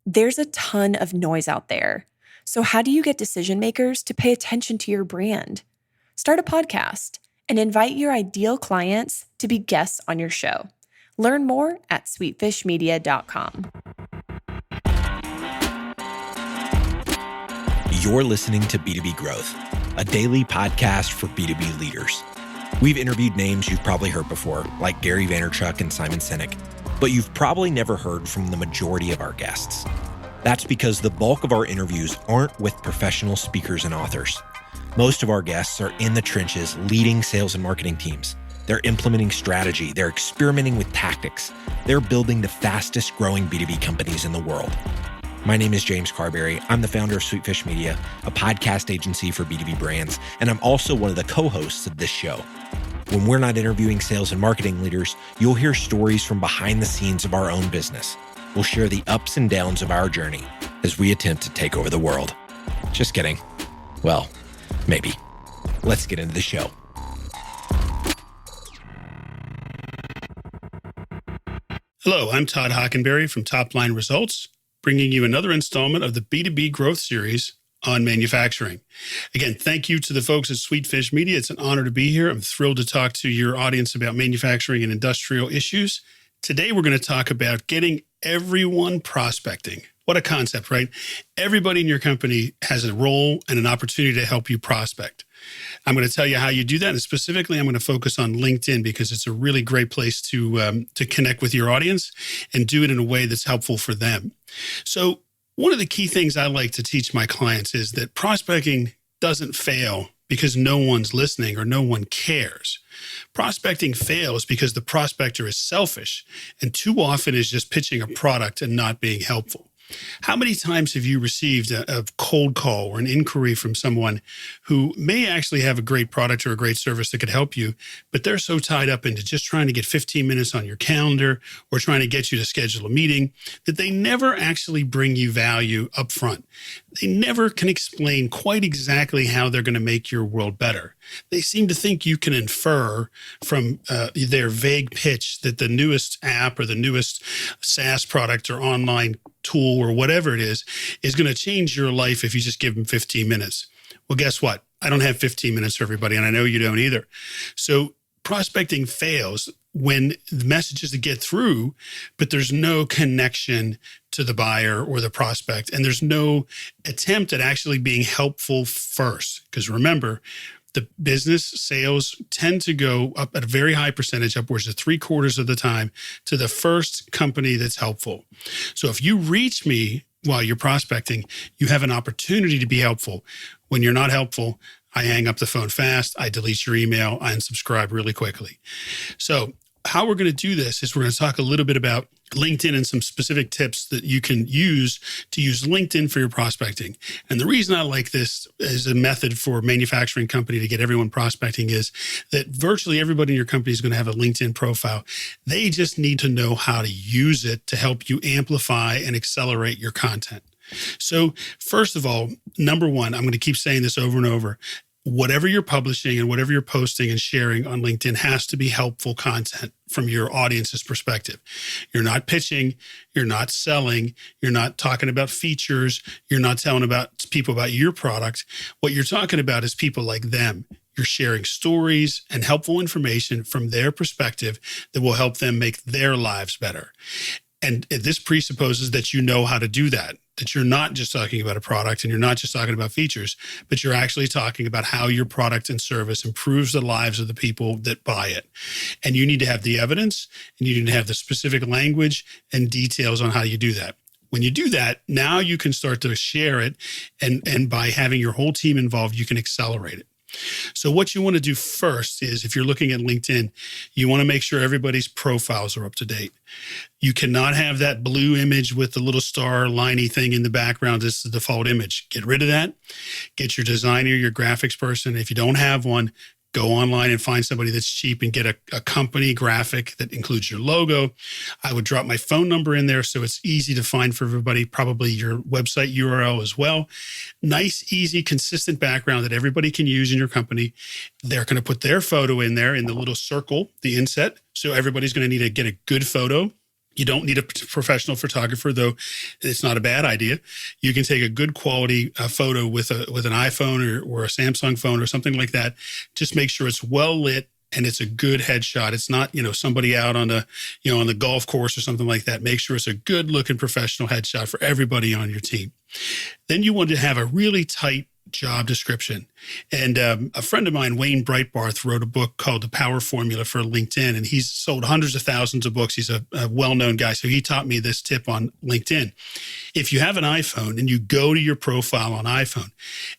There's a ton of noise out there. So how do you get decision makers to pay attention to your brand? Start a podcast and invite your ideal clients to be guests on your show. Learn more at sweetfishmedia.com. You're listening to B2B Growth, a daily podcast for B2B leaders. We've interviewed names you've probably heard before, like Gary Vaynerchuk and Simon Sinek, but you've probably never heard from the majority of our guests. That's because the bulk of our interviews aren't with professional speakers and authors. Most of our guests are in the trenches leading sales and marketing teams. They're implementing strategy. They're experimenting with tactics. They're building the fastest growing B2B companies in the world. My name is James Carberry. I'm the founder of Sweetfish Media, a podcast agency for B2B brands, and I'm also one of the co-hosts of this show. When we're not interviewing sales and marketing leaders, you'll hear stories from behind the scenes of our own business. We'll share the ups and downs of our journey as we attempt to take over the world. Just kidding. Well, maybe. Let's get into the show. Hello, I'm Todd Hockenberry from Top Line Results, bringing you another installment of the B2B Growth Series on manufacturing. Again, thank you to the folks at Sweetfish Media. It's an honor to be here. I'm thrilled to talk to your audience about manufacturing and industrial issues. Today, we're going to talk about getting everyone prospecting. What a concept, right? Everybody in your company has a role and an opportunity to help you prospect. I'm going to tell you how you do that. And specifically, I'm going to focus on LinkedIn because it's a really great place to connect with your audience and do it in a way that's helpful for them. So one of the key things I like to teach my clients is that prospecting doesn't fail because no one's listening or no one cares. Prospecting fails because the prospector is selfish and too often is just pitching a product and not being helpful. How many times have you received a cold call or an inquiry from someone who may actually have a great product or a great service that could help you, but they're so tied up into just trying to get 15 minutes on your calendar or trying to get you to schedule a meeting that they never actually bring you value up front? They never can explain quite exactly how they're going to make your world better. They seem to think you can infer from their vague pitch that the newest app or the newest SaaS product or online tool or whatever it is going to change your life if you just give them 15 minutes. Well, guess what? I don't have 15 minutes for everybody, and I know you don't either. So prospecting fails when the messages that get through, but there's no connection to the buyer or the prospect, and there's no attempt at actually being helpful first. Because remember, the business sales tend to go up at a very high percentage, upwards of 3/4 of the time, to the first company that's helpful. So if you reach me while you're prospecting, you have an opportunity to be helpful. When you're not helpful, I hang up the phone fast, I delete your email, I unsubscribe really quickly. So how we're going to do this is we're going to talk a little bit about LinkedIn and some specific tips that you can use to use LinkedIn for your prospecting. And the reason I like this as a method for a manufacturing company to get everyone prospecting is that virtually everybody in your company is going to have a LinkedIn profile. They just need to know how to use it to help you amplify and accelerate your content. So first of all, number one, I'm going to keep saying this over and over. Whatever you're publishing and whatever you're posting and sharing on LinkedIn has to be helpful content from your audience's perspective. You're not pitching, you're not selling, you're not talking about features, you're not telling about people about your product. What you're talking about is people like them. You're sharing stories and helpful information from their perspective that will help them make their lives better. And this presupposes that you know how to do that you're not just talking about a product and you're not just talking about features, but you're actually talking about how your product and service improves the lives of the people that buy it. And you need to have the evidence and you need to have the specific language and details on how you do that. When you do that, now you can start to share it. And by having your whole team involved, you can accelerate it. So what you want to do first is, if you're looking at LinkedIn, you want to make sure everybody's profiles are up to date. You cannot have that blue image with the little star liney thing in the background as the default image. Get rid of that. Get your designer, your graphics person. If you don't have one, go online and find somebody that's cheap and get a company graphic that includes your logo. I would drop my phone number in there so it's easy to find for everybody, probably your website URL as well. Nice, easy, consistent background that everybody can use in your company. They're going to put their photo in there in the little circle, the inset. So everybody's going to need to get a good photo. You don't need a professional photographer, though it's not a bad idea. You can take a good quality photo with an iPhone or a Samsung phone or something like that. Just make sure it's well lit and it's a good headshot. It's not, somebody out on the golf course or something like that. Make sure it's a good looking professional headshot for everybody on your team. Then you want to have a really tight job description. And a friend of mine, Wayne Breitbarth, wrote a book called The Power Formula for LinkedIn, and he's sold hundreds of thousands of books. He's a well-known guy. So he taught me this tip on LinkedIn. If you have an iPhone and you go to your profile on iPhone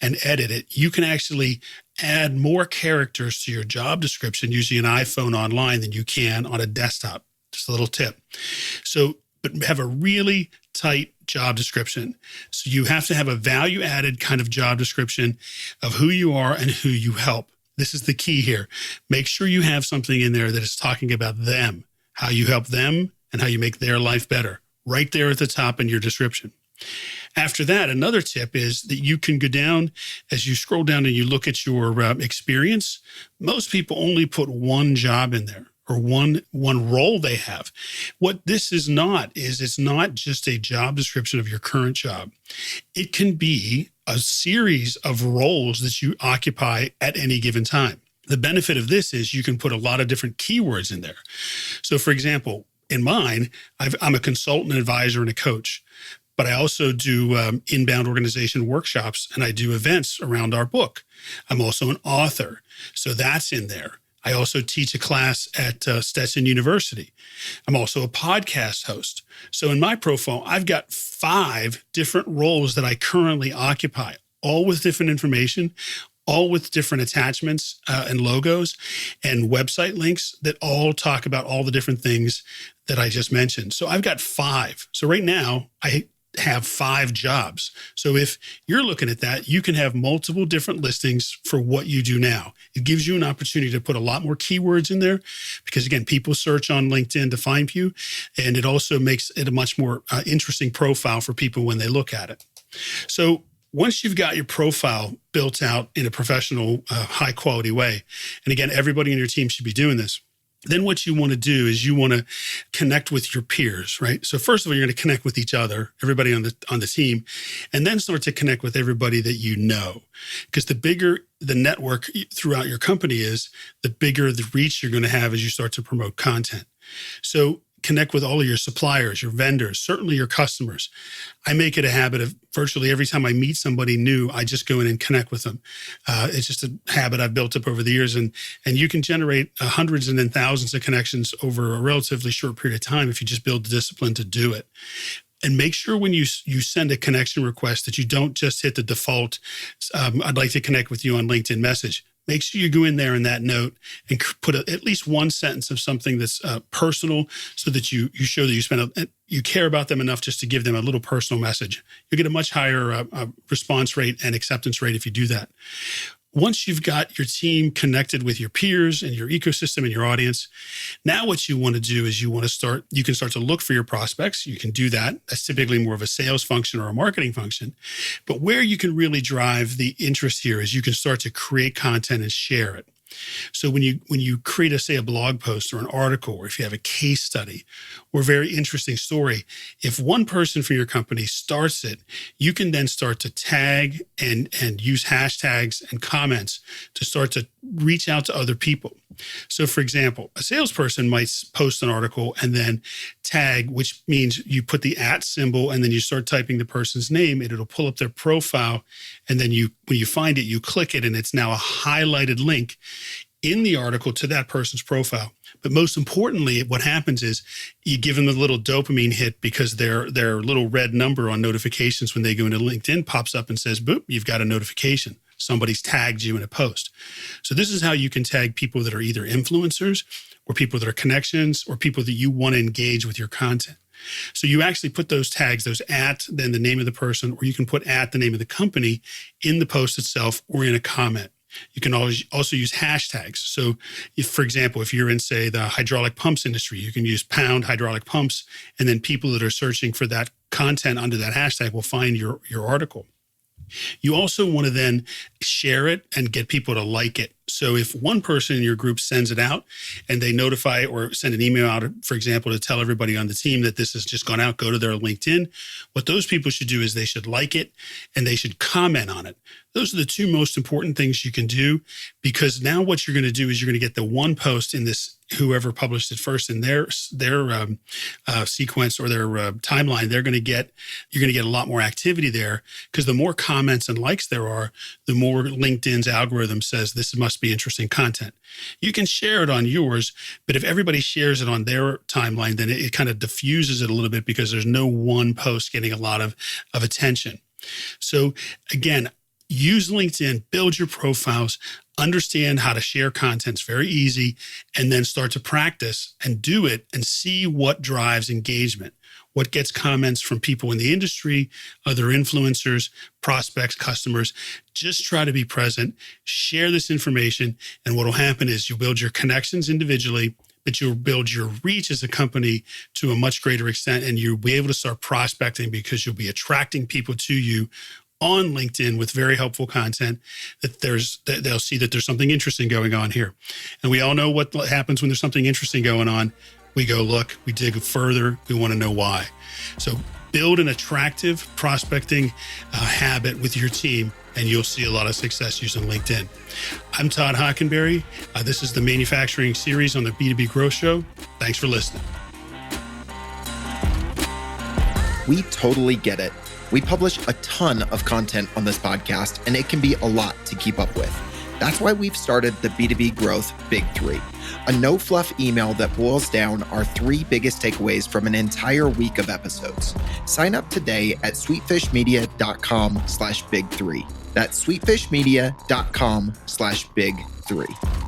and edit it, you can actually add more characters to your job description using an iPhone online than you can on a desktop. Just a little tip. But have a really tight job description. So you have to have a value-added kind of job description of who you are and who you help. This is the key here. Make sure you have something in there that is talking about them, how you help them, and how you make their life better, right there at the top in your description. After that, another tip is that you can go down, as you scroll down and you look at your experience, most people only put one job in there, or one role they have. What this is it's not just a job description of your current job. It can be a series of roles that you occupy at any given time. The benefit of this is you can put a lot of different keywords in there. So for example, in mine, I'm a consultant, advisor, and a coach. But I also do inbound organization workshops, and I do events around our book. I'm also an author, so that's in there. I also teach a class at Stetson University. I'm also a podcast host. So in my profile, I've got 5 different roles that I currently occupy, all with different information, all with different attachments and logos and website links that all talk about all the different things that I just mentioned. So I've got 5. So right now, I have 5 jobs. So if you're looking at that, you can have multiple different listings for what you do now. It gives you an opportunity to put a lot more keywords in there because, again, people search on LinkedIn to find you, and it also makes it a much more interesting profile for people when they look at it. So once you've got your profile built out in a professional, high-quality way, and again, everybody in your team should be doing this, then what you want to do is you want to connect with your peers, right? So first of all, you're going to connect with each other, everybody on the team, and then start to connect with everybody that you know. Because the bigger the network throughout your company is, the bigger the reach you're going to have as you start to promote content. So connect with all of your suppliers, your vendors, certainly your customers. I make it a habit of virtually every time I meet somebody new, I just go in and connect with them. It's just a habit I've built up over the years. And you can generate hundreds and then thousands of connections over a relatively short period of time if you just build the discipline to do it. And make sure when you send a connection request that you don't just hit the default, I'd like to connect with you on LinkedIn message. Make sure you go in there in that note and put at least one sentence of something that's personal so that you show that you care about them enough just to give them a little personal message. You'll get a much higher response rate and acceptance rate if you do that. Once you've got your team connected with your peers and your ecosystem and your audience, now what you want to do is you can start to look for your prospects. You can do that. That's typically more of a sales function or a marketing function. But where you can really drive the interest here is you can start to create content and share it. So when you create a blog post or an article, or if you have a case study or a very interesting story, if one person from your company starts it, you can then start to tag and use hashtags and comments to start to reach out to other people. So for example, a salesperson might post an article and then tag, which means you put the @ symbol and then you start typing the person's name and it'll pull up their profile. And then when you find it, you click it and it's now a highlighted link in the article to that person's profile. But most importantly, what happens is you give them a little dopamine hit because their little red number on notifications when they go into LinkedIn pops up and says, boop, you've got a notification. Somebody's tagged you in a post. So this is how you can tag people that are either influencers or people that are connections or people that you want to engage with your content. So you actually put those tags, those @ then the name of the person, or you can put @ the name of the company in the post itself or in a comment. You can always also use hashtags. So for example, if you're in, say, the hydraulic pumps industry, you can use # hydraulic pumps, and then people that are searching for that content under that hashtag will find your article. You also want to then share it and get people to like it. So if one person in your group sends it out and they notify or send an email out, for example, to tell everybody on the team that this has just gone out, go to their LinkedIn. What those people should do is they should like it and they should comment on it. Those are the two most important things you can do, because now what you're going to do is you're going to get the one post in this, whoever published it first in their sequence or their timeline, you're going to get a lot more activity there, because the more comments and likes there are, the more LinkedIn's algorithm says this must be interesting content. You can share it on yours, but if everybody shares it on their timeline, then it kind of diffuses it a little bit, because there's no one post getting a lot of attention. So again, use LinkedIn, build your profiles, understand how to share content. It's very easy, and then start to practice and do it and see what drives engagement, what gets comments from people in the industry, other influencers, prospects, customers. Just try to be present, share this information, and what will happen is you'll build your connections individually, but you'll build your reach as a company to a much greater extent, and you'll be able to start prospecting, because you'll be attracting people to you on LinkedIn with very helpful content that they'll see that there's something interesting going on here. And we all know what happens when there's something interesting going on. We go look, we dig further, we want to know why. So build an attractive prospecting habit with your team, and you'll see a lot of success using LinkedIn. I'm Todd Hockenberry. This is the Manufacturing Series on the B2B Growth Show. Thanks for listening. We totally get it. We publish a ton of content on this podcast, and it can be a lot to keep up with. That's why we've started the B2B Growth Big Three, a no-fluff email that boils down our 3 biggest takeaways from an entire week of episodes. Sign up today at sweetfishmedia.com/big3. That's sweetfishmedia.com/big3.